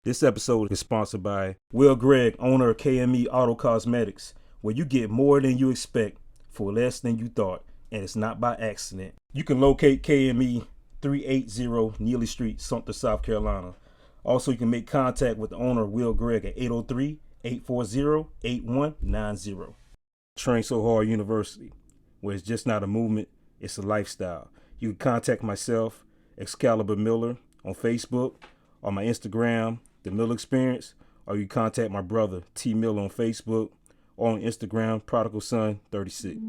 This episode is sponsored by Will Gregg, owner of KME Auto Cosmetics, where you get more than you expect for less than you thought, and it's not by accident. You can locate KME 380 Neely Street, Sumter, South Carolina. Also, you can make contact with the owner, Will Gregg, at 803-840-8190. Train So Hard University, where it's just not a movement, it's a lifestyle. You can contact myself, Excalibur Miller, on Facebook, or my Instagram, The Miller Experience, or you contact my brother, T Miller, on Facebook, or on Instagram, Prodigal Son 36.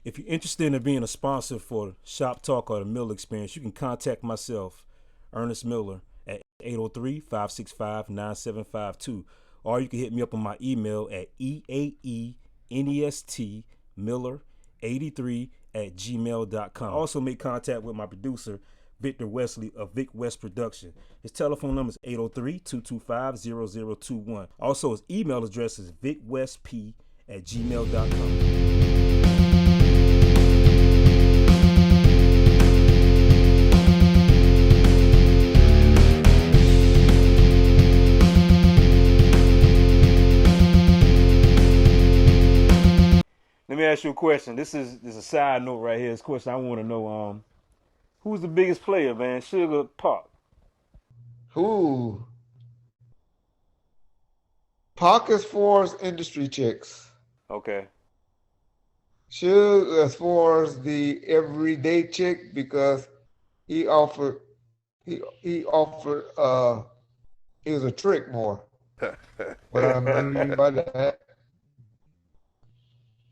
If you're interested in being a sponsor for Shop Talk or the Miller Experience, you can contact myself, Ernest Miller, at 803-565-9752. Or you can hit me up on my email at eaenestmiller83@gmail.com. Also make contact with my producer, Victor Wesley of Vic West Production. His telephone number is 803-225-0021. Also, his email address is vicwestp@gmail.com. Let me ask you a question. This is a side note right here. This question I want to know: who's the biggest player, man? Suge or Pac? Who? Pac as far as industry chicks. Okay. Suge as far as the everyday chick because he offered he offered he was a trick more. What I mean by that,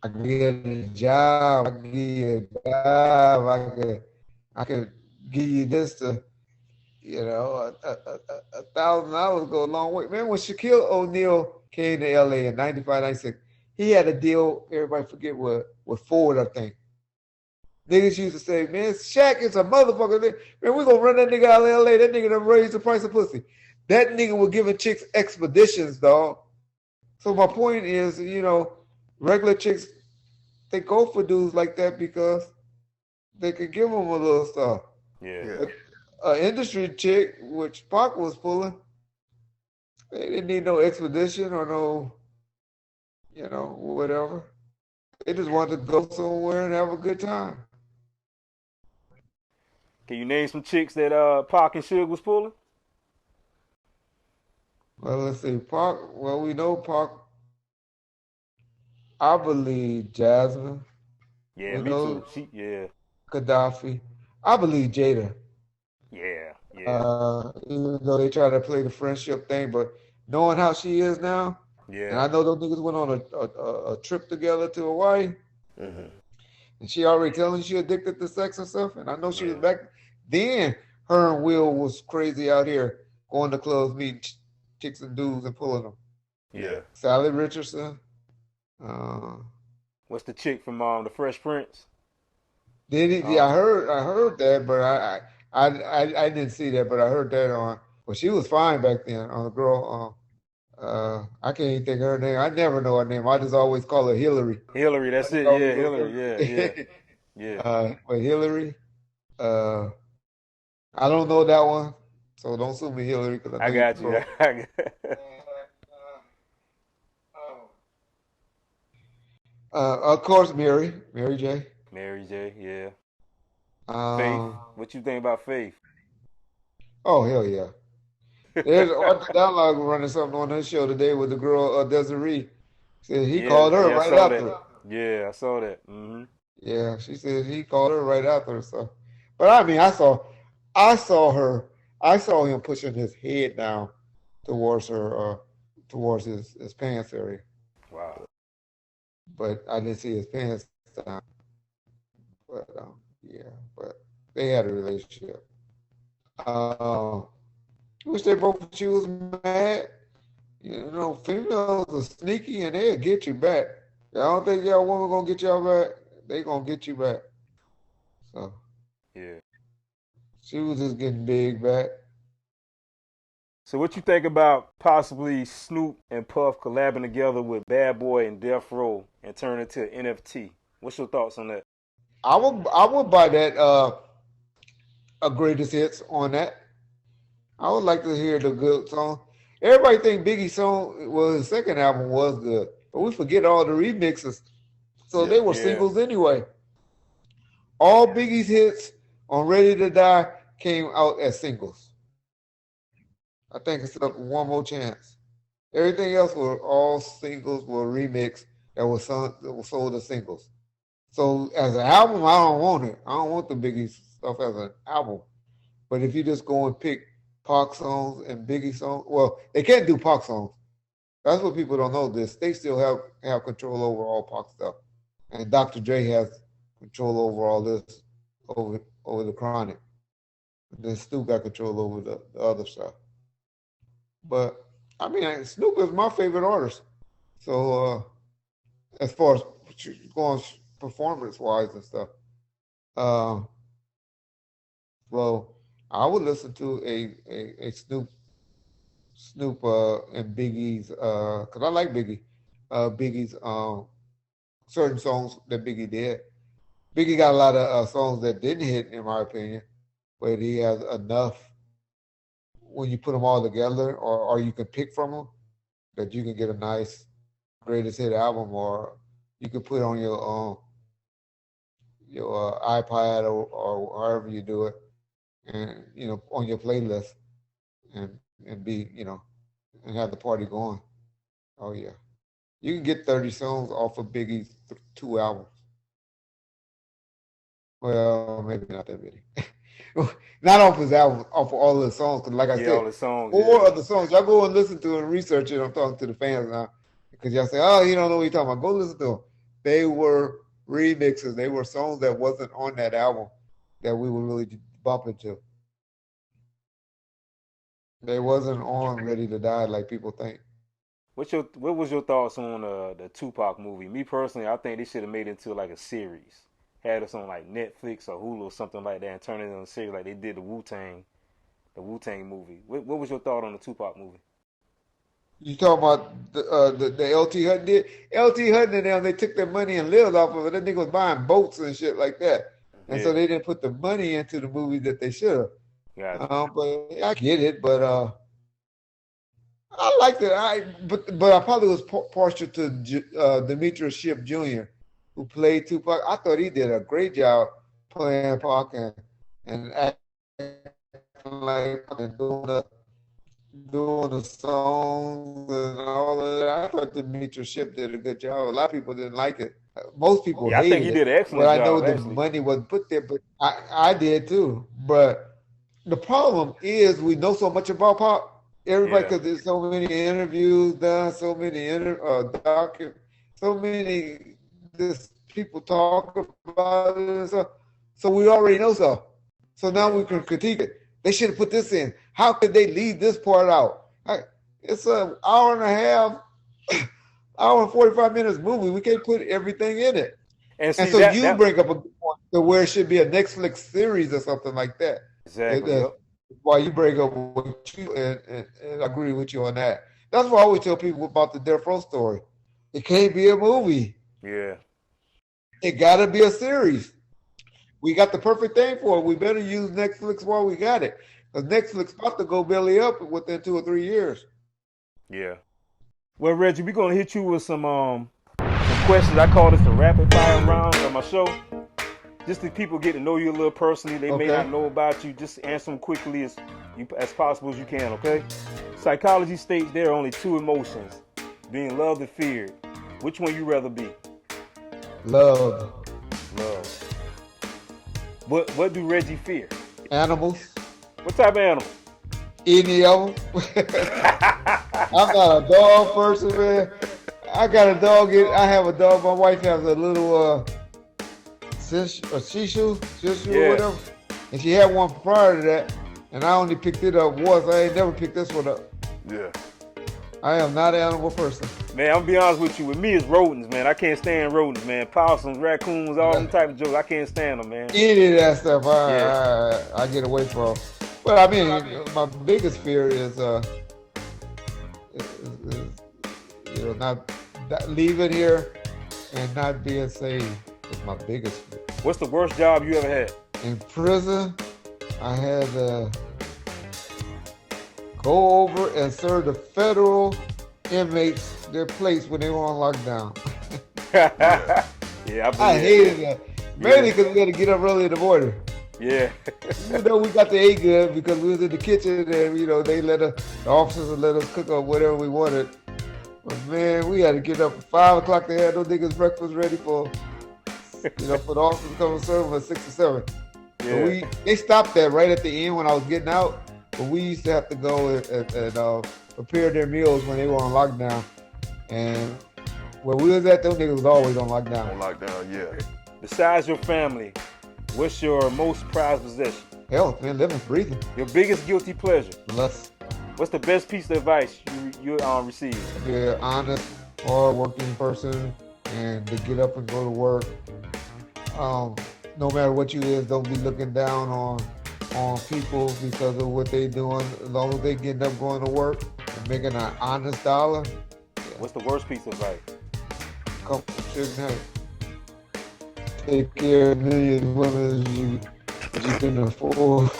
I can get a job, I can give you a job, I could give you this to, $1,000 go a long way. Man, when Shaquille O'Neal came to LA in 95, 96, he had a deal, everybody forget with Ford, I think. Niggas used to say, man, Shaq is a motherfucker. Man, we're gonna run that nigga out of LA. That nigga done raised the price of pussy. That nigga was giving chicks expeditions, dog. So my point is, regular chicks, they go for dudes like that because they could give them a little stuff. Yeah. An industry chick, which Pac was pulling, they didn't need no expedition or no, whatever. They just wanted to go somewhere and have a good time. Can you name some chicks that Pac and Suge was pulling? Well, let's see. Pac, well, we know Pac, I believe Yeah, Jasmine. We me know too. Yeah. Gaddafi. I believe Jada. Yeah. Even though they try to play the friendship thing, but knowing how she is now, and I know those niggas went on a trip together to Hawaii, and she already telling she addicted to sex and stuff, and I know she was back then. Her and Will was crazy out here going to clubs, meeting chicks and dudes and pulling them. Yeah. Sally Richardson. What's the chick from the Fresh Prince? Did he? Yeah, I heard that, but I didn't see that, but I heard that on. Well, she was fine back then. On the girl, I can't even think of her name. I never know her name. I just always call her Hillary. Hillary, that's it. Yeah, Hillary. Yeah. But Hillary, I don't know that one, so don't sue me, Hillary. Cause I got you. Of course, Mary J. Mary J. Yeah. Faith. Um, What you think about Faith? oh hell yeah. There's Arthur Dialogue running something on his show today with the girl Desiree. Said he Yeah, called her yeah, I right saw after. that. Yeah, I saw that. Yeah, she said he called her right after. So, but I mean, I saw him pushing his head down towards her, towards his pants area. Wow. But I didn't see his pants down. But yeah, but they had a relationship. Uh, wish they both she was mad. You know, females are sneaky and they'll get you back. I don't think y'all woman gonna get y'all back. They gonna get you back. So Yeah. she was just getting big back. So what you think about possibly Snoop and Puff collabing together with Bad Boy and Death Row and turn it to NFT? What's your thoughts on that? I would buy that a greatest hits on that. I would like to hear the good song. Everybody think Biggie's song, well, his second album was good, but we forget all the remixes. So they were Yeah. singles anyway. All Biggie's hits on Ready to Die came out as singles. I think it's up one more chance. Everything else were all singles, were remixed that was sold as singles. So as an album, I don't want it. I don't want the Biggie stuff as an album. But if you just go and pick Pac songs and Biggie songs, well, they can't do Pac songs. That's what people don't know. This they still have control over all Pac stuff, and Dr. Dre has control over all this, over the Chronic. And then Snoop got control over the other stuff. But I mean, Snoop is my favorite artist. So as far as going performance wise and stuff, uh, well, I would listen to a Snoop and Biggie's because I like Biggie's certain songs that Biggie did. Biggie got a lot of songs that didn't hit, in my opinion, but he has enough when you put them all together, or you can pick from them that you can get a nice greatest hit album, or you can put on your iPad or however you do it, and on your playlist, and be and have the party going. Oh yeah, you can get 30 songs off of Biggie's two albums. Well, maybe not that many. Not off his album, off of all of the songs. Because like I Yeah, all said, the songs. four Yeah. of the songs, y'all go and listen to and research it. I'm talking to the fans now. Because y'all say, oh, you don't know what you're talking about. Go listen to them. They were remixes. They were songs that wasn't on that album that we were really bumping to. They wasn't on Ready to Die like people think. What was your thoughts on the Tupac movie? Me personally, I think they should have made it into like a series. Had us on like Netflix or Hulu or something like that, and turn it into a series like they did the Wu Tang movie. What was your thought on the Tupac movie? You talking about the LT Hutton did? LT Hutton and them, they took their money and lived off of it. That nigga was buying boats and shit like that. And so Yeah, they didn't put the money into the movie that they should have. gotcha. But I get it, but I liked it. But I probably was partial to Demetrius Shipp Jr., who played Tupac. I thought he did a great job playing Pac and acting like and doing the songs and all of that. I thought Demetrius Shipp did a good job. A lot of people didn't like it. Most people Yeah, I think hated he it. did an Well, excellent I know job the actually. money wasn't put there, but I did too. But the problem is we know so much about pop. Everybody, Yeah, because there's so many interviews done, so many so many this people talk about it and stuff. So we already know so. So now yeah, we can critique it. They should have put this in. How could they leave this part out? It's an hour and a half, hour and 45 minutes movie. We can't put everything in it. and And see so that you that bring up a good point to where it should be a Netflix series or something like that. exactly. Yep. Why you bring up what you and I agree with you on that. That's why I always tell people about the Death Row story. It can't be a movie. Yeah, It got to be a series. We got the perfect thing for it. We better use Netflix while we got it, because Netflix about to go belly up within 2 or 3 years. yeah. Well, Reggie, we're gonna hit you with some questions. I call this the rapid fire round of my show. Just so people get to know you a little personally. They may Okay. not know about you. Just answer them quickly as possible as you can, okay? Psychology states there are only two emotions, being loved and feared. Which one you rather be? Love. Love. What do Reggie fear? Animals. What type of animal? Any of them. I'm not a dog person, man. I got a dog. I have a dog. My wife has a little Shih Tzu or whatever. And she had one prior to that. And I only picked it up once. I ain't never picked this one up. Yeah. I am not an animal person. Man, I'm gonna be honest with you. With me, it's rodents, man. I can't stand rodents, man. Possums, raccoons, all them type of jokes. I can't stand them, man. Any of that stuff, I get away from. But I mean, my biggest fear is not leaving here and not being saved. Is my biggest fear. What's the worst job you ever had? In prison, I had to go over and serve the federal inmates their place when they were on lockdown. Yeah, I hated that. Mainly because we had to get up early in the morning. Yeah. Even though we got to eat good because we was in the kitchen and they the officers would let us cook up whatever we wanted. But man, we had to get up at 5 o'clock to have those niggas breakfast ready for for the officers to come and serve us at 6 or 7. Yeah. So they stopped that right at the end when I was getting out. But we used to have to go and prepare their meals when they were on lockdown. And where we was at, those niggas was always on lockdown. On lockdown, yeah. Besides your family, what's your most prized possession? Health, man, living, breathing. Your biggest guilty pleasure? Lust. What's the best piece of advice you received? Be an honest, hard-working person and to get up and go to work. No matter what you is, don't be looking down on people because of what they doing. As long as they getting up going to work and making an honest dollar. Yeah. What's the worst piece of advice? Couple shouldn't have. Take care of millions of women as you can afford.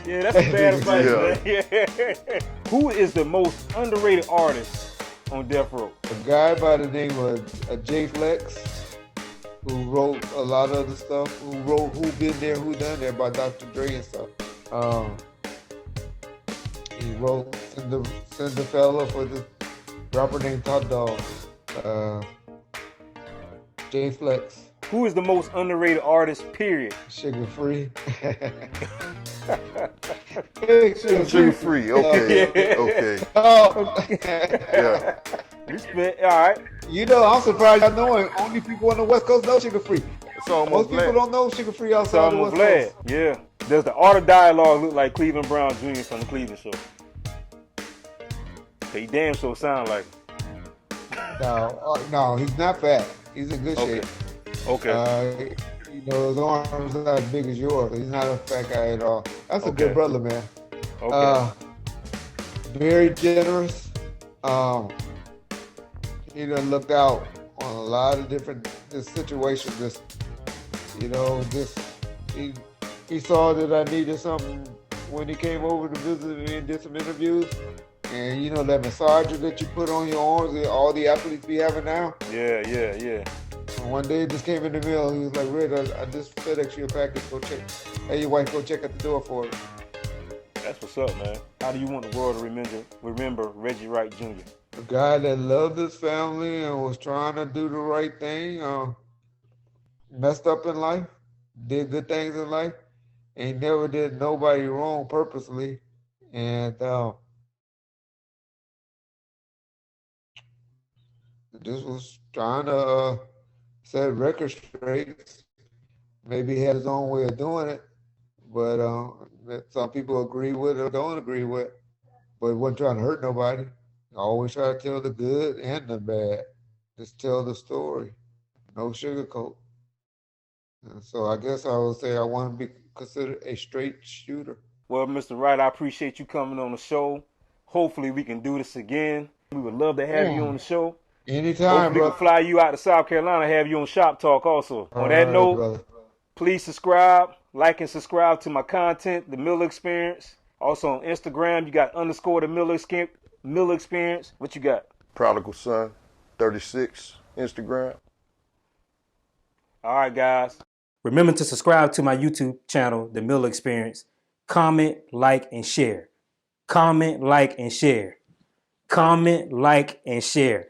Yeah, that's a bad advice, man. Yeah. Who is the most underrated artist on Death Row? A guy by the name of J Flex, who wrote a lot of the stuff, Who Been There, Who Done There by Dr. Dre and stuff. He wrote Cinderfella for the rapper named Top Dog. J Flex. Who is the most underrated artist, period? Sugar Free. Sugar Free, okay. Okay. Oh, Yeah. Respect, all right. I'm surprised I know it. Only people on the West Coast know Sugar Free. It's almost Most people black. don't know Sugar Free So outside the I'm West glad. Coast. Yeah. Does the art of dialogue look like Cleveland Brown Jr. from the Cleveland Show? He damn sure sound like him. No, he's not fat. He's in good shape. Okay. His arms are not as big as yours. He's not a fat guy at all. That's a Okay. good brother, man. Okay. Very generous. He done looked out on a lot of different situations. He saw that I needed something when he came over to visit me and did some interviews. And that massager that you put on your arms, that all the athletes be having now. Yeah. And one day it just came in the mail. He was like, "Red, I just FedEx you a package. Go check. Hey, your wife, go check at the door for it." That's what's up, man. How do you want the world to remember Reggie Wright Jr.? A guy that loved his family and was trying to do the right thing. Messed up in life, did good things in life, and he never did nobody wrong purposely. And just was trying to set record straight. Maybe he had his own way of doing it, but that some people agree with or don't agree with. But he wasn't trying to hurt nobody. I always try to tell the good and the bad. Just tell the story. No sugarcoat. And so I guess I would say I want to be considered a straight shooter. Well, Mr. Wright, I appreciate you coming on the show. Hopefully we can do this again. We would love to have you on the show. Anytime, Hopefully we bro. can fly you out to South Carolina, have you on Shop Talk also. On that note, brother. please subscribe, like and subscribe to my content, The Miller Experience. Also on Instagram, you got _ the Miller Experience. What you got? Prodigal Son, 36, Instagram. All right, guys. Remember to subscribe to my YouTube channel, The Miller Experience. Comment, like, and share. Comment, like, and share. comment, like, and share.